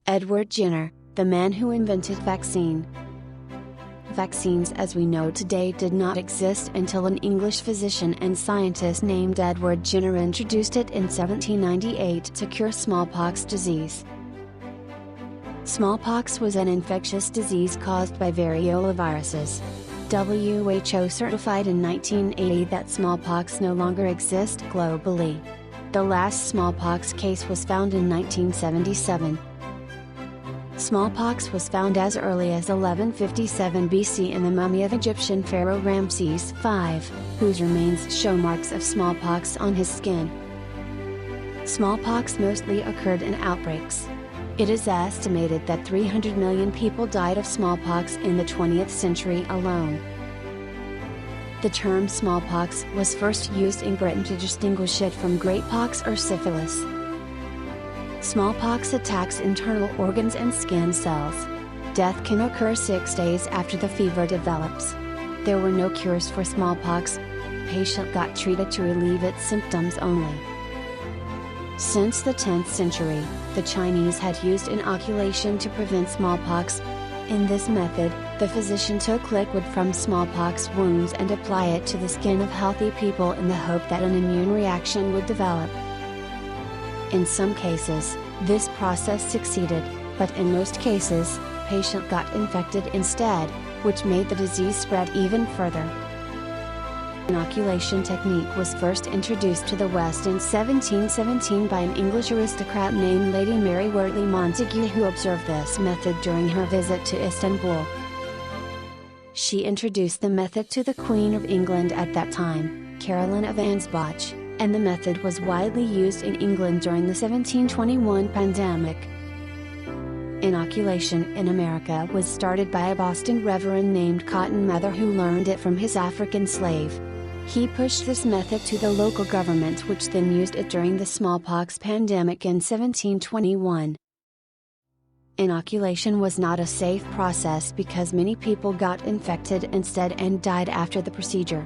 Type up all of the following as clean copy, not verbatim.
Edward Jenner, the man who invented vaccine. Vaccines as we know today did not exist until an English physician and scientist named Edward Jenner introduced it in 1798 to cure smallpox disease. Smallpox was an infectious disease caused by variola viruses. WHO certified in 1980 that smallpox no longer exists globally. The last smallpox case was found in 1977. Smallpox was found as early as 1157 BC in the mummy of Egyptian pharaoh Ramses V, whose remains show marks of smallpox on his skin. Smallpox mostly occurred in outbreaks. It is estimated that 300 million people died of smallpox in the 20th century alone. The term smallpox was first used in Britain to distinguish it from greatpox or syphilis. Smallpox attacks internal organs and skin cells. Death can occur 6 days after the fever develops. There were no cures for smallpox. Patient got treated to relieve its symptoms only. Since the 10th century, the Chinese had used inoculation to prevent smallpox. In this method, the physician took liquid from smallpox wounds and applied it to the skin of healthy people in the hope that an immune reaction would develop. In some cases, this process succeeded, but in most cases, patient got infected instead, which made the disease spread even further. Inoculation technique was first introduced to the West in 1717 by an English aristocrat named Lady Mary Wortley Montagu, who observed this method during her visit to Istanbul. She introduced the method to the Queen of England at that time, Caroline of Ansbach, and the method was widely used in England during the 1721 pandemic. Inoculation in America was started by a Boston reverend named Cotton Mather, who learned it from his African slave. He pushed this method to the local government, which then used it during the smallpox pandemic in 1721. Inoculation was not a safe process because many people got infected instead and died after the procedure.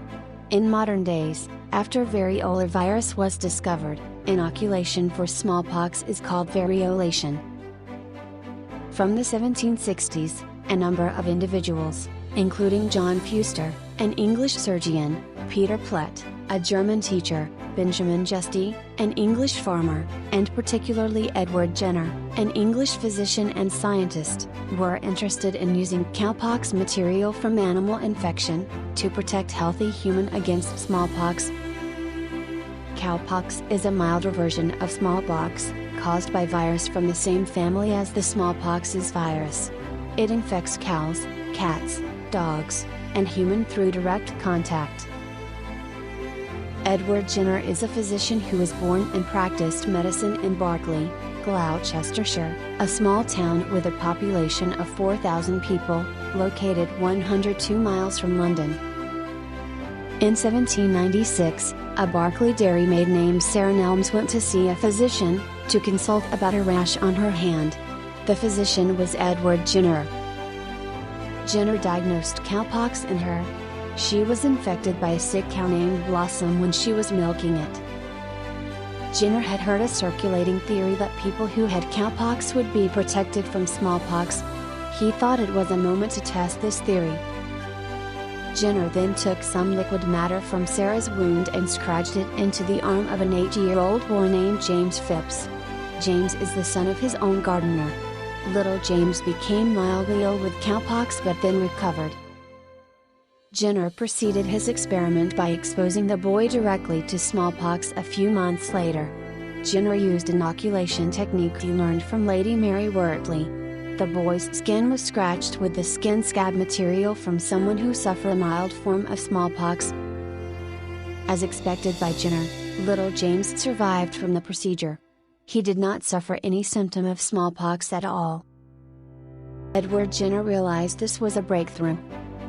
In modern days, after variola virus was discovered, inoculation for smallpox is called variolation. From the 1760s, a number of individuals, including John Fuster, an English surgeon, Peter Plett, a German teacher, Benjamin Justy, an English farmer, and particularly Edward Jenner, an English physician and scientist, were interested in using cowpox material from animal infection, to protect healthy human against smallpox. Cowpox is a milder version of smallpox, caused by virus from the same family as the smallpox's virus. It infects cows, cats, dogs, and human through direct contact. Edward Jenner is a physician who was born and practiced medicine in Barkley, Gloucestershire, a small town with a population of 4,000 people, located 102 miles from London. In 1796, a Barkley dairymaid named Sarah Nelms went to see a physician, to consult about a rash on her hand. The physician was Edward Jenner. Jenner diagnosed cowpox in her. She was infected by a sick cow named Blossom when she was milking it. Jenner had heard a circulating theory that people who had cowpox would be protected from smallpox. He thought it was a moment to test this theory. Jenner then took some liquid matter from Sarah's wound and scratched it into the arm of an 8-year-old boy named James Phipps. James is the son of his own gardener. Little James became mildly ill with cowpox but then recovered. Jenner proceeded his experiment by exposing the boy directly to smallpox a few months later. Jenner used inoculation technique he learned from Lady Mary Wortley. The boy's skin was scratched with the skin scab material from someone who suffered a mild form of smallpox. As expected by Jenner, little James survived from the procedure. He did not suffer any symptom of smallpox at all. Edward Jenner realized this was a breakthrough.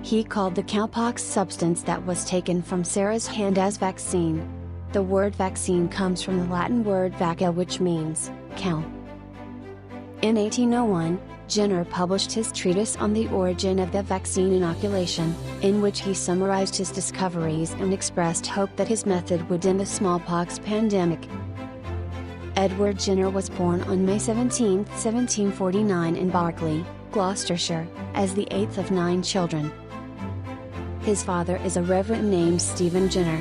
He called the cowpox substance that was taken from Sarah's hand as vaccine. The word vaccine comes from the Latin word vacca, which means cow. In 1801, Jenner published his treatise on the origin of the vaccine inoculation, in which he summarized his discoveries and expressed hope that his method would end the smallpox pandemic. Edward Jenner was born on May 17, 1749 in Berkeley, Gloucestershire, as the eighth of 9 children. His father is a reverend named Stephen Jenner.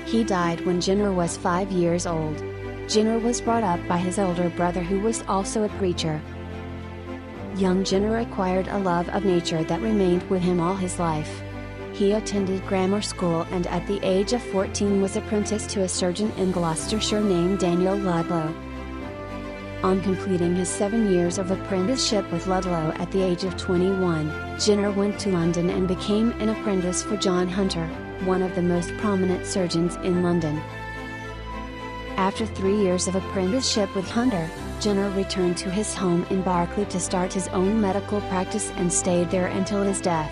He died when Jenner was 5 years old. Jenner was brought up by his older brother who was also a preacher. Young Jenner acquired a love of nature that remained with him all his life. He attended grammar school and at the age of 14 was apprenticed to a surgeon in Gloucestershire named Daniel Ludlow. On completing his 7 years of apprenticeship with Ludlow at the age of 21, Jenner went to London and became an apprentice for John Hunter, one of the most prominent surgeons in London. After 3 years of apprenticeship with Hunter, Jenner returned to his home in Berkeley to start his own medical practice and stayed there until his death.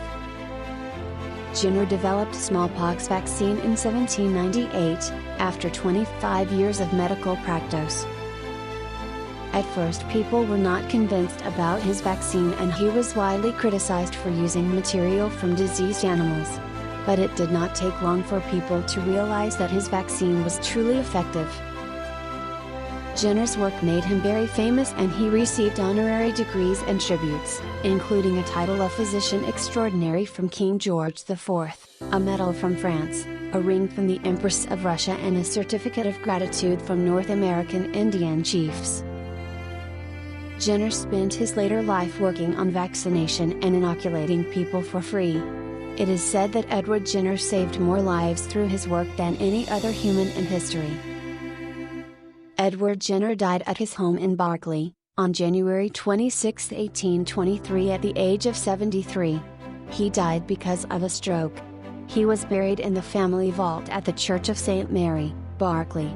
Jenner developed smallpox vaccine in 1798, after 25 years of medical practice. At first people were not convinced about his vaccine and he was widely criticized for using material from diseased animals. But it did not take long for people to realize that his vaccine was truly effective. Jenner's work made him very famous and he received honorary degrees and tributes, including a title of Physician Extraordinary from King George IV, a medal from France, a ring from the Empress of Russia and a certificate of gratitude from North American Indian chiefs. Jenner spent his later life working on vaccination and inoculating people for free. It is said that Edward Jenner saved more lives through his work than any other human in history. Edward Jenner died at his home in Berkeley, on January 26, 1823 at the age of 73. He died because of a stroke. He was buried in the family vault at the Church of St. Mary, Berkeley.